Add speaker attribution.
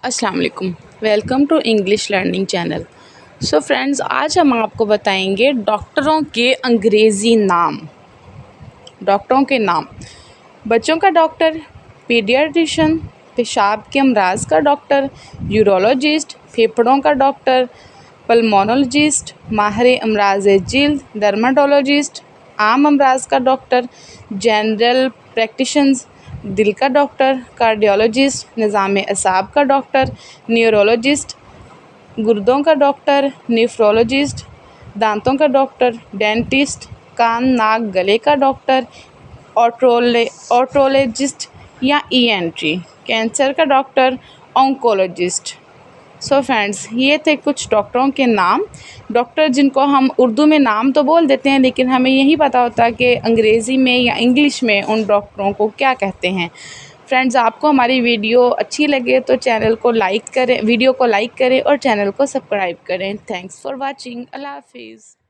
Speaker 1: अस्सलाम वालेकुम। Welcome to English learning channel. So friends, आज हम आपको बताएंगे डॉक्टरों के अंग्रेज़ी नाम। डॉक्टरों के नाम: बच्चों का डॉक्टर, पीडियाट्रिशियन, पेशाब के अमराज का डॉक्टर, यूरोलॉजिस्ट, फेफड़ों का डॉक्टर, पल्मोनोलॉजिस्ट, माहिर अमराज जिल्द, डर्माटोलॉजिस्ट, आम अमराज का डॉक्टर, जनरल प्रैक्टिशनर्स, दिल का डॉक्टर, कार्डियोलॉजिस्ट, निज़ाम असाब का डॉक्टर, न्यूरोलॉजिस्ट, गुर्दों का डॉक्टर, नेफ्रोलॉजिस्ट, दांतों का डॉक्टर, डेंटिस्ट, कान नाक गले का डॉक्टर, ऑटोलॉजिस्ट या ईएनटी, कैंसर का डॉक्टर, ऑन्कोलॉजिस्ट। सो फ्रेंड्स, ये थे कुछ डॉक्टरों के नाम। डॉक्टर जिनको हम उर्दू में नाम तो बोल देते हैं, लेकिन हमें यही पता होता है कि अंग्रेज़ी में या इंग्लिश में उन डॉक्टरों को क्या कहते हैं। फ्रेंड्स, आपको हमारी वीडियो अच्छी लगे तो चैनल को लाइक करें, वीडियो को लाइक करें और चैनल को सब्सक्राइब करें। Thanks for watching. अल्लाह हाफिज़।